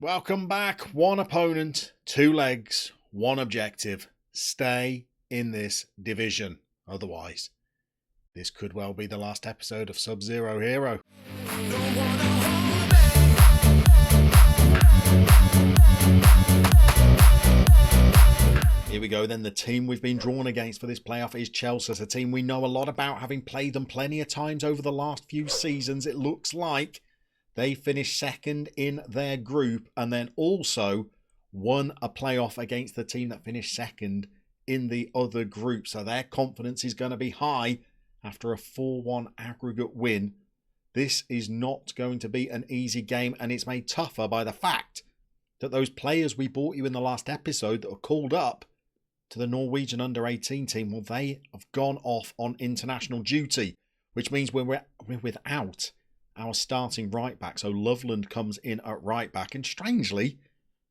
Welcome back. One opponent, two legs, one objective. Stay in this division. Otherwise, this could well be the last episode of Sub-Zero Hero. Here we go then. The team we've been drawn against for this playoff is Chelsea. It's a team we know a lot about, having played them plenty of times over the last few seasons. It looks like they finished second in their group and then also won a playoff against the team that finished second in the other group. So their confidence is going to be high after a 4-1 aggregate win. This is not going to be an easy game, and it's made tougher by the fact that those players we brought you in the last episode that were called up to the Norwegian under-18 team, well, they have gone off on international duty, which means we're without our starting right back. So Loveland comes in at right back. And strangely,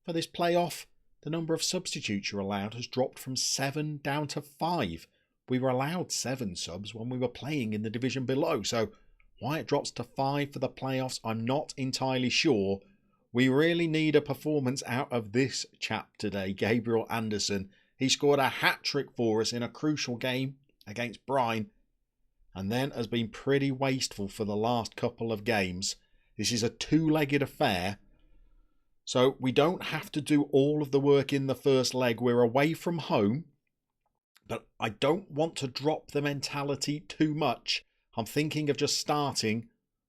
for this playoff, the number of substitutes you're allowed has dropped from 7 down to 5. We were allowed 7 subs when we were playing in the division below. So why it drops to 5 for the playoffs, I'm not entirely sure. We really need a performance out of this chap today, Gabriel Anderson. He scored a hat-trick for us in a crucial game against Brine, and then has been pretty wasteful for the last couple of games. This is a two-legged affair, so we don't have to do all of the work in the first leg. We're away from home, but I don't want to drop the mentality too much. I'm thinking of just starting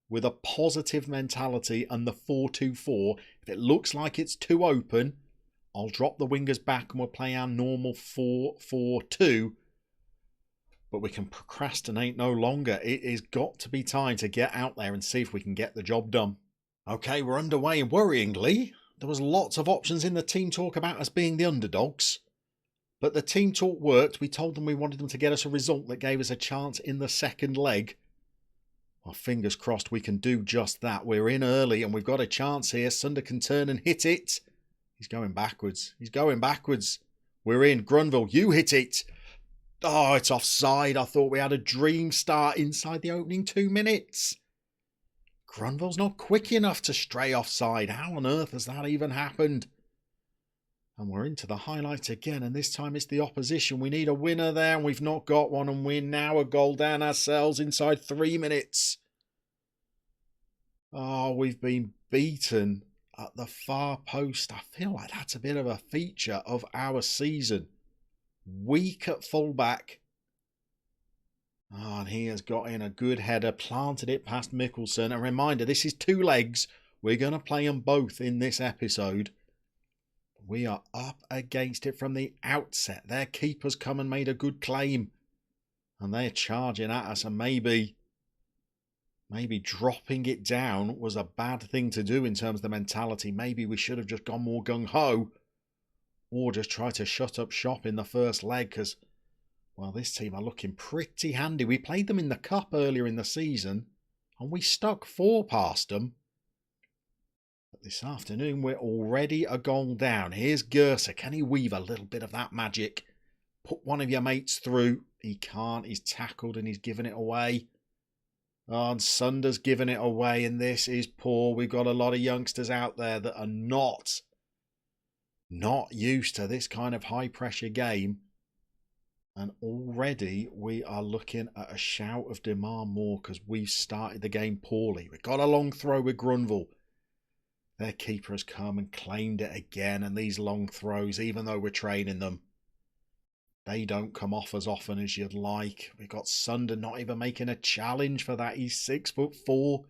with a positive mentality and the 4-2-4. If it looks like it's too open, I'll drop the wingers back and we'll play our normal 4-4-2. But we can procrastinate no longer. It has got to be time to get out there and see if we can get the job done. Okay, we're underway, and worryingly, there was lots of options in the team talk about us being the underdogs. But the team talk worked. We told them we wanted them to get us a result that gave us a chance in the second leg. Well, fingers crossed we can do just that. We're in early and we've got a chance here. Sunder can turn and hit it. He's going backwards. He's going backwards. We're in. Grunville, you hit it. Oh, it's offside. I thought we had a dream start inside the opening 2 minutes. Grunville's not quick enough to stray offside. How on earth has that even happened? And we're into the highlights again, and this time it's the opposition. We need a winner there, and we've not got one, and we're now a goal down ourselves inside 3 minutes. Oh, we've been beaten at the far post. I feel like that's a bit of a feature of our season. Weak at fullback. Oh, and he has got in a good header, planted it past Mikkelsen. A reminder, this is 2 legs. We're going to play them both in this episode. We are up against it from the outset. Their keeper's come and made a good claim. And they're charging at us, and maybe dropping it down was a bad thing to do in terms of the mentality. Maybe we should have just gone more gung-ho. Or just try to shut up shop in the first leg, because, well, this team are looking pretty handy. We played them in the Cup earlier in the season, and we stuck 4 past them. But this afternoon, we're already a goal down. Here's Gerser. Can he weave a little bit of that magic? Put one of your mates through. He can't. He's tackled and he's given it away. Oh, and Sunder's given it away, and this is poor. We've got a lot of youngsters out there that are not used to this kind of high-pressure game. And already we are looking at a shout of demand more because we've started the game poorly. We've got a long throw with Grunville. Their keeper has come and claimed it again. And these long throws, even though we're training them, they don't come off as often as you'd like. We've got Sunder not even making a challenge for that. He's 6'4".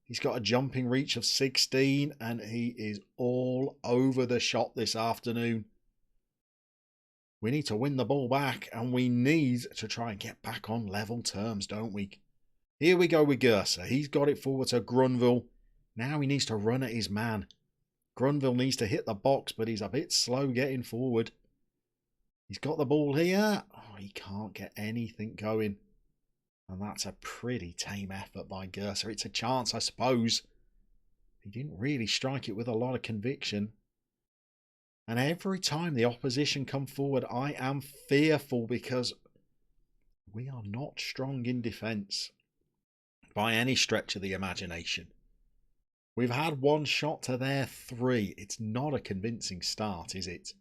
He's got a jumping reach of 16, and he is all over the shot this afternoon. We need to win the ball back, and we need to try and get back on level terms, don't we? Here we go with Gerser. He's got it forward to Grunville. Now he needs to run at his man. Grunville needs to hit the box, but he's a bit slow getting forward. He's got the ball here. Oh, he can't get anything going. And that's a pretty tame effort by Gerser. It's a chance, I suppose. He didn't really strike it with a lot of conviction. And every time the opposition come forward, I am fearful because we are not strong in defence by any stretch of the imagination. We've had 1 shot to their 3. It's not a convincing start, is it?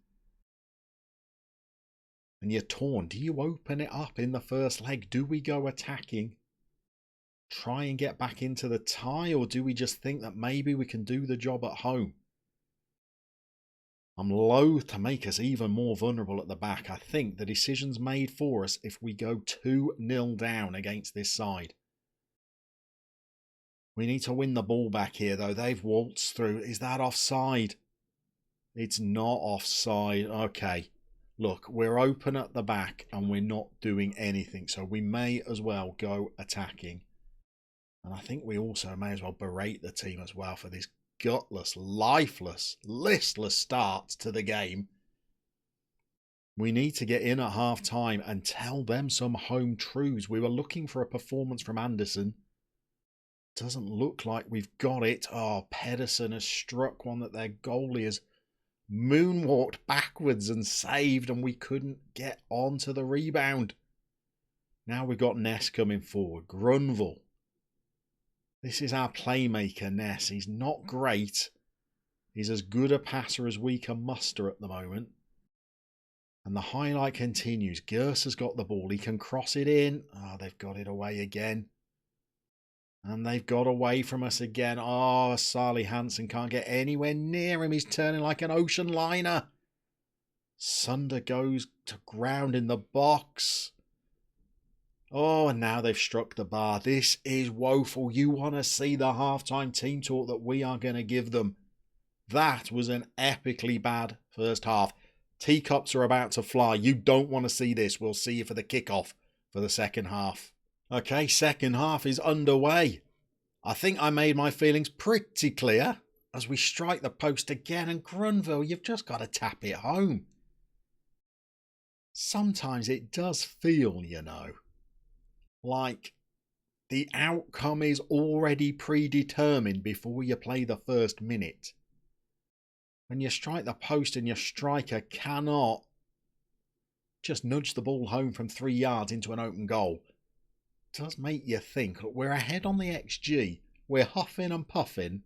And you're torn. Do you open it up in the first leg? Do we go attacking? Try and get back into the tie? Or do we just think that maybe we can do the job at home? I'm loath to make us even more vulnerable at the back. I think the decision's made for us if we go 2-0 down against this side. We need to win the ball back here, though. They've waltzed through. Is that offside? It's not offside. Okay. Look, we're open at the back and we're not doing anything. So we may as well go attacking. And I think we also may as well berate the team as well for this gutless, lifeless, listless start to the game. We need to get in at half time and tell them some home truths. We were looking for a performance from Anderson. Doesn't look like we've got it. Oh, Pedersen has struck one that their goalie has moonwalked backwards and saved, and we couldn't get onto the rebound. Now we've got Ness coming forward. Grunwald. This is our playmaker, Ness. He's not great. He's as good a passer as we can muster at the moment. And the highlight continues. Gers has got the ball. He can cross it in. Oh, they've got it away again. And they've got away from us again. Oh, Sarli Hansen can't get anywhere near him. He's turning like an ocean liner. Sunder goes to ground in the box. Oh, and now they've struck the bar. This is woeful. You want to see the halftime team talk that we are going to give them. That was an epically bad first half. Teacups are about to fly. You don't want to see this. We'll see you for the kickoff for the second half. Okay, second half is underway. I think I made my feelings pretty clear as we strike the post again. And Grunwald, you've just got to tap it home. Sometimes it does feel, you know, like the outcome is already predetermined before you play the first minute. When you strike the post and your striker cannot just nudge the ball home from 3 yards into an open goal, it does make you think. Look, we're ahead on the XG. We're huffing and puffing,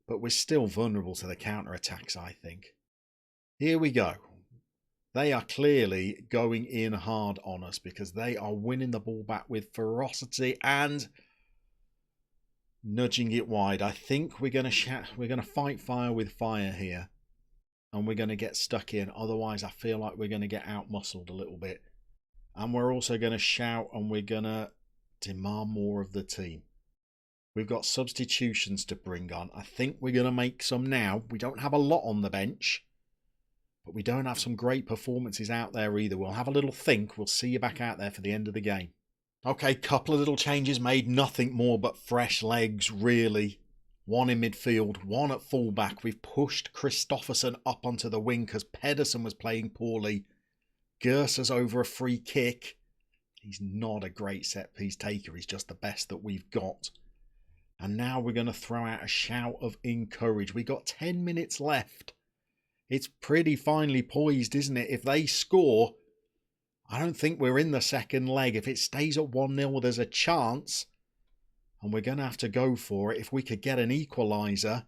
but we're still vulnerable to the counter-attacks, I think. Here we go. They are clearly going in hard on us because they are winning the ball back with ferocity and nudging it wide. I think we're going to fight fire with fire here, and we're going to get stuck in. Otherwise, I feel like we're going to get out-muscled a little bit. And we're also going to shout and we're going to demand more of the team. We've got substitutions to bring on. I think we're going to make some now. We don't have a lot on the bench, but we don't have some great performances out there either. We'll have a little think. We'll see you back out there for the end of the game. Okay, couple of little changes made. Nothing more but fresh legs, really. One in midfield, one at fullback. We've pushed Kristoffersen up onto the wing because Pedersen was playing poorly. Gersa's over a free kick. He's not a great set-piece taker. He's just the best that we've got. And now we're going to throw out a shout of encourage. We got 10 minutes left. It's pretty finely poised, isn't it? If they score, I don't think we're in the second leg. If it stays at 1-0, there's a chance. And we're going to have to go for it. If we could get an equaliser,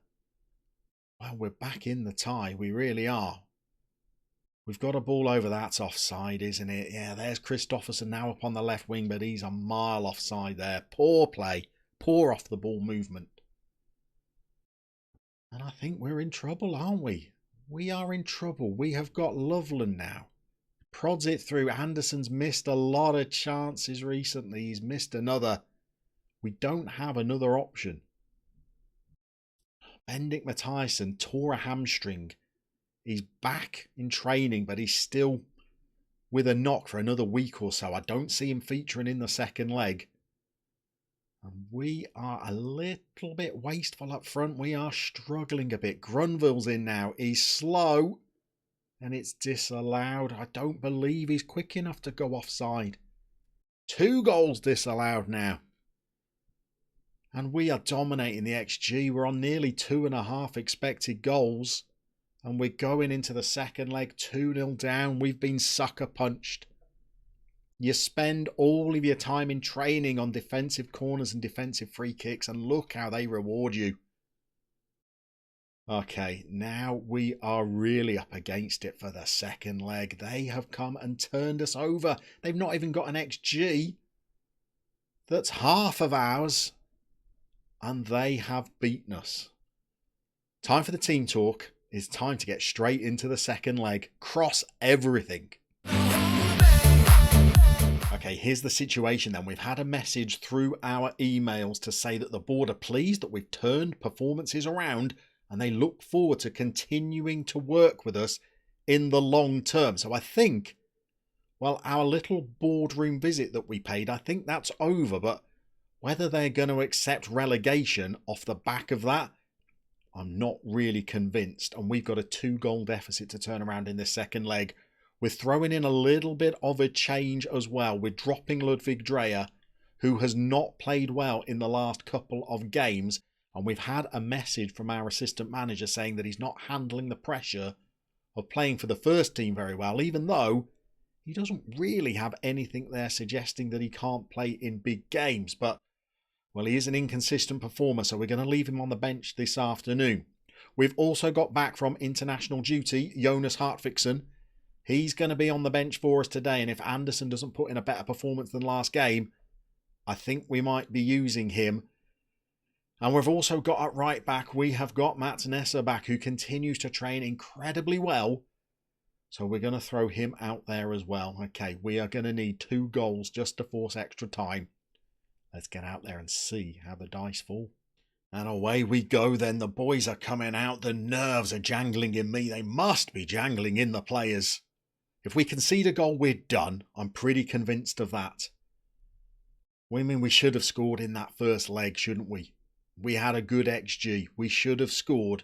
well, we're back in the tie. We really are. We've got a ball over. That's offside, isn't it? Yeah, there's Kristoffersen now up on the left wing, but he's a mile offside there. Poor play. Poor off the ball movement. And I think we're in trouble, aren't we? We are in trouble. We have got Loveland now. Prods it through. Anderson's missed a lot of chances recently. He's missed another. We don't have another option. Bendik Mathiesen tore a hamstring. He's back in training, but he's still with a knock for another week or so. I don't see him featuring in the second leg. And we are a little bit wasteful up front. We are struggling a bit. Grunwald's in now. He's slow, and it's disallowed. I don't believe he's quick enough to go offside. 2 goals disallowed now. And we are dominating the XG. We're on nearly 2.5 expected goals. And we're going into the second leg 2-0 down. We've been sucker punched. You spend all of your time in training on defensive corners and defensive free kicks, and look how they reward you. Okay, now we are really up against it for the second leg. They have come and turned us over. They've not even got an XG that's half of ours, and they have beaten us. Time for the team talk. It's time to get straight into the second leg. Cross everything. Okay, here's the situation then. We've had a message through our emails to say that the board are pleased that we've turned performances around and they look forward to continuing to work with us in the long term. So I think, well, our little boardroom visit that we paid, I think that's over. But whether they're going to accept relegation off the back of that, I'm not really convinced. And we've got a 2-goal deficit to turn around in this second leg. We're throwing in a little bit of a change as well. We're dropping Ludwig Dreyer, who has not played well in the last couple of games. And we've had a message from our assistant manager saying that he's not handling the pressure of playing for the first team very well, even though he doesn't really have anything there suggesting that he can't play in big games. But, well, he is an inconsistent performer, so we're going to leave him on the bench this afternoon. We've also got back from international duty, Jonas Hartvigsson. He's going to be on the bench for us today, and if Anderson doesn't put in a better performance than last game, I think we might be using him. And we've also got at right back, we have got Mats Nesser back, who continues to train incredibly well. So we're going to throw him out there as well. Okay, we are going to need 2 goals just to force extra time. Let's get out there and see how the dice fall. And away we go then. The boys are coming out. The nerves are jangling in me. They must be jangling in the players. If we concede a goal, we're done. I'm pretty convinced of that. We should have scored in that first leg, shouldn't we? We had a good XG. We should have scored.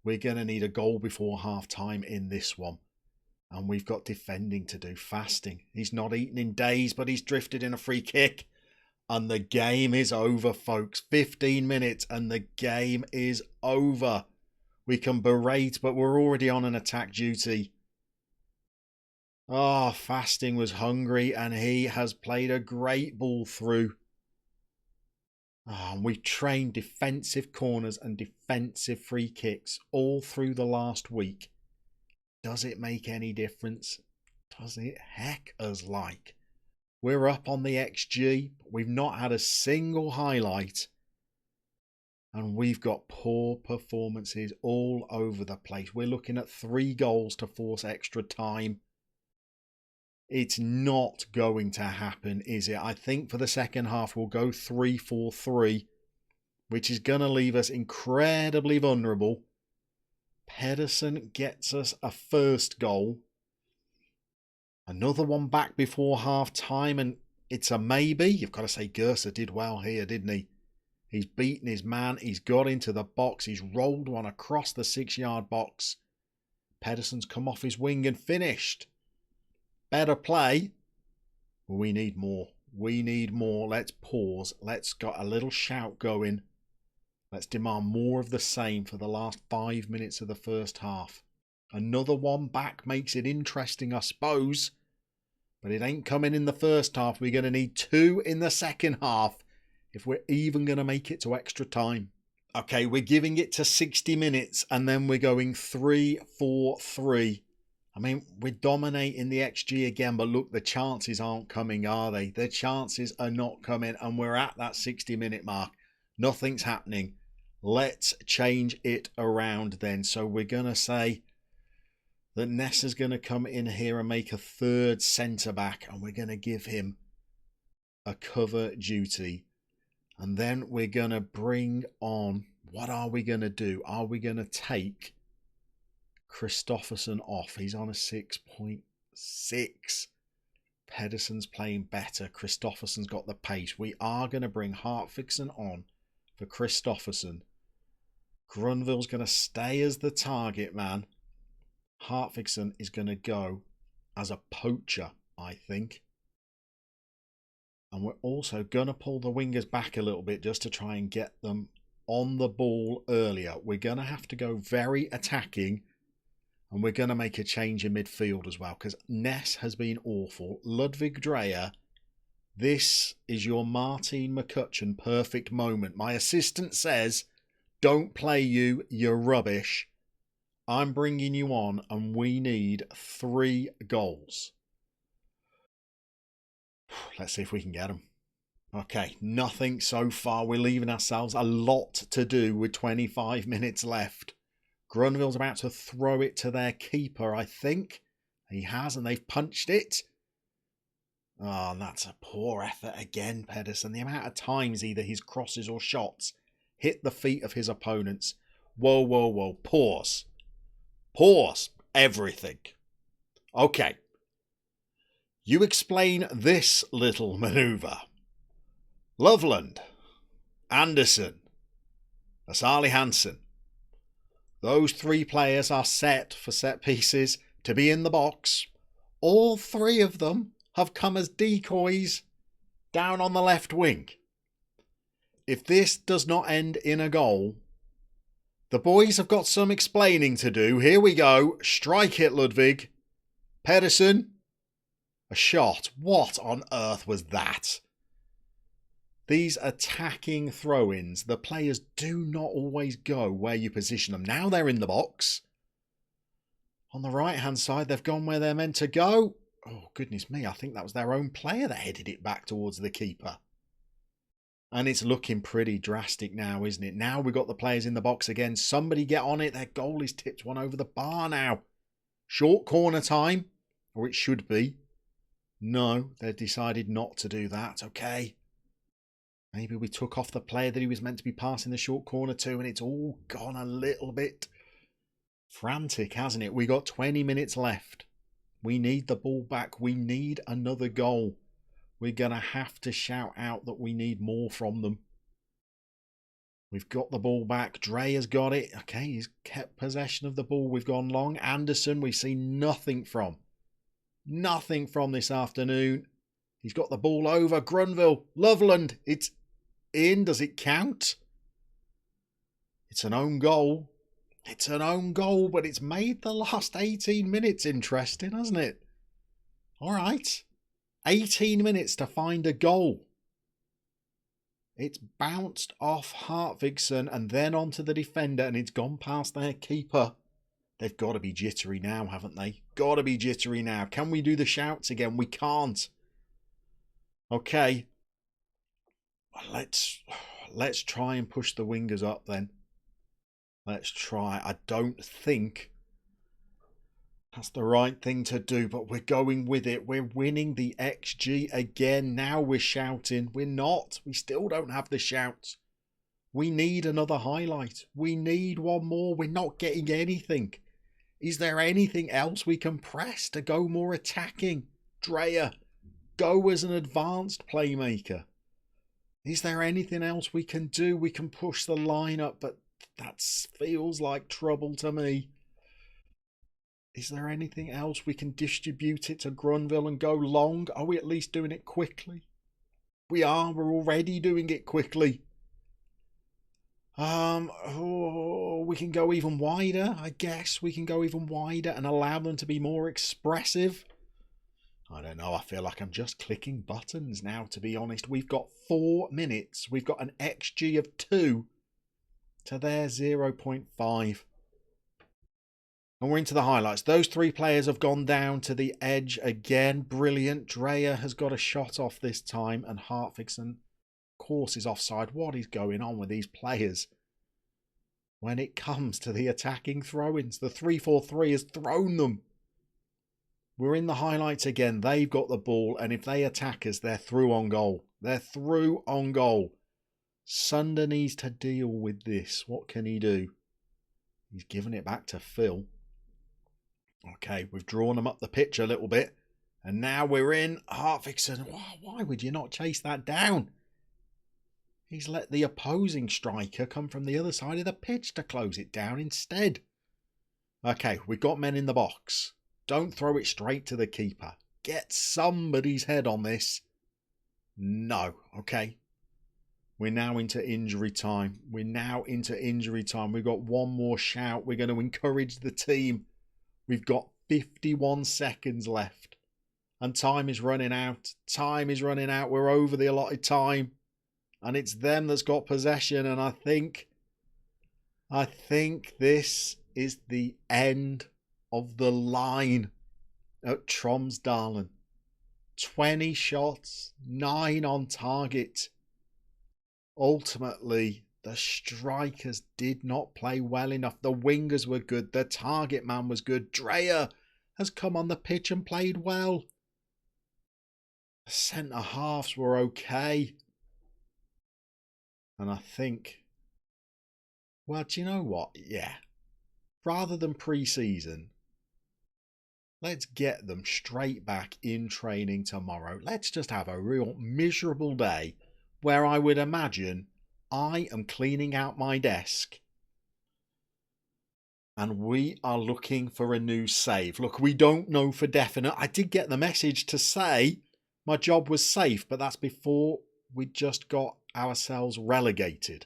We're going to need a goal before half-time in this one. And we've got defending to do, fasting. He's not eaten in days, but he's drifted in a free kick. And the game is over, folks. 15 minutes and the game is over. We can berate, but we're already on an attack duty. Oh, Fasting was hungry and he has played a great ball through. Oh, we've trained defensive corners and defensive free kicks all through the last week. Does it make any difference? Does it heck us like? We're up on the XG. We've not had a single highlight. And we've got poor performances all over the place. We're looking at 3 goals to force extra time. It's not going to happen, is it? I think for the second half we'll go 3-4-3, which is going to leave us incredibly vulnerable. Pedersen gets us a first goal. Another one back before half-time, and it's a maybe. You've got to say Gerser did well here, didn't he? He's beaten his man. He's got into the box. He's rolled one across the 6-yard box. Pedersen's come off his wing and finished. Better play. We need more. We need more. Let's pause. Let's get a little shout going. Let's demand more of the same for the last 5 minutes of the first half. Another one back makes it interesting, I suppose. But it ain't coming in the first half. We're going to need 2 in the second half if we're even going to make it to extra time. Okay, we're giving it to 60 minutes and then we're going 3-4-3. I mean, we're dominating the XG again, but look, the chances aren't coming, are they? The chances are not coming, and we're at that 60-minute mark. Nothing's happening. Let's change it around then. So we're going to say that Nessa's going to come in here and make a third centre-back, and we're going to give him a cover duty. And then we're going to bring on, what are we going to do? Are we going to take Kristoffersen off? He's on a 6.6. Pedersen's playing better. Kristoffersen's got the pace. We are going to bring Hartvigsson on for Kristoffersen. Grunwald's going to stay as the target man. Hartvigsson is going to go as a poacher, I think. And we're also going to pull the wingers back a little bit just to try and get them on the ball earlier. We're going to have to go very attacking. And we're going to make a change in midfield as well, because Ness has been awful. Ludwig Dreyer, this is your Martin McCutcheon perfect moment. My assistant says, Don't play you. You're rubbish. I'm bringing you on, and we need 3 goals. Let's see if we can get them. Okay, nothing so far. We're leaving ourselves a lot to do with 25 minutes left. Grunwald's about to throw it to their keeper, I think. He has, and they've punched it. Oh, and that's a poor effort again, Pedersen. The amount of times either his crosses or shots hit the feet of his opponents. Whoa, whoa, whoa. Pause. Pause everything. Okay. You explain this little manoeuvre. Loveland, Anderson, Asali Hansen. Those 3 players are set for set pieces to be in the box. All 3 of them have come as decoys down on the left wing. If this does not end in a goal, the boys have got some explaining to do. Here we go. Strike it, Ludwig. Pedersen. A shot. What on earth was that? These attacking throw-ins, the players do not always go where you position them. Now they're in the box. On the right-hand side, they've gone where they're meant to go. Oh, goodness me, I think that was their own player that headed it back towards the keeper. And it's looking pretty drastic now, isn't it? Now we've got the players in the box again. Somebody get on it. Their goal is tipped one over the bar now. Short corner time, or it should be. No, they've decided not to do that. Okay. Maybe we took off the player that he was meant to be passing the short corner to, and it's all gone a little bit frantic, hasn't it? We got 20 minutes left. We need the ball back. We need another goal. We're going to have to shout out that we need more from them. We've got the ball back. Dre has got it. Okay, he's kept possession of the ball. We've gone long. Anderson, we've seen nothing from. Nothing from this afternoon. He's got the ball over. Grunwald, Loveland. It's in. Does it count? It's an own goal. It's an own goal, but it's made the last 18 minutes interesting, hasn't it? All right. 18 minutes to find a goal. It's bounced off Hartvigsson and then onto the defender, and it's gone past their keeper. They've got to be jittery now, haven't they? Got to be jittery now. Can we do the shouts again? We can't. Okay. Let's try and push the wingers up then. Let's try. I don't think that's the right thing to do, but we're going with it. We're winning the XG again. Now we're shouting. We're not. We still don't have the shouts. We need another highlight. We need one more. We're not getting anything. Is there anything else we can press to go more attacking? Dreyer, go as an advanced playmaker. Is there anything else we can do? We can push the line up, but that feels like trouble to me. Is there anything else we can distribute it to Grunwald and go long? Are we at least doing it quickly? We are. We're already doing it quickly. We can go even wider, I guess. We can go even wider and allow them to be more expressive. I don't know. I feel like I'm just clicking buttons now, to be honest. We've got 4 minutes. We've got an XG of 2 to their 0.5. And we're into the highlights. Those 3 players have gone down to the edge again. Brilliant. Dreyer has got a shot off this time, and Hartvigsson, of course, is offside. What is going on with these players? When it comes to the attacking throw-ins, the 3-4-3 has thrown them. We're in the highlights again. They've got the ball, and if they attack us, they're through on goal. They're through on goal. Sunder needs to deal with this. What can he do? He's given it back to Phil. Okay, we've drawn them up the pitch a little bit. And now we're in. Hartvigsson, why would you not chase that down? He's let the opposing striker come from the other side of the pitch to close it down instead. Okay, we've got men in the box. Don't throw it straight to the keeper. Get somebody's head on this. No. Okay. We're now into injury time. We've got one more shout. We're going to encourage the team. We've got 51 seconds left. And time is running out. We're over the allotted time. And it's them that's got possession. And I think I think this is the end of the line at Tromsdalen. 20 shots, 9 on target. Ultimately, the strikers did not play well enough. The wingers were good. The target man was good. Dreyer has come on the pitch and played well. The centre-halves were okay. And I think, well, do you know what? Yeah. Rather than pre-season, let's get them straight back in training tomorrow. Let's just have a real miserable day where I would imagine I am cleaning out my desk and we are looking for a new save. Look, we don't know for definite. I did get the message to say my job was safe, but that's before we just got ourselves relegated.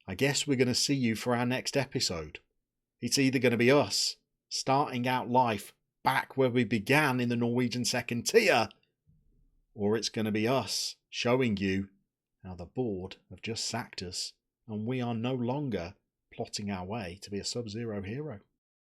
I guess we're going to see you for our next episode. It's either going to be us starting out life back where we began in the Norwegian second tier, or it's going to be us showing you how the board have just sacked us and we are no longer plotting our way to be a Sub-Zero hero.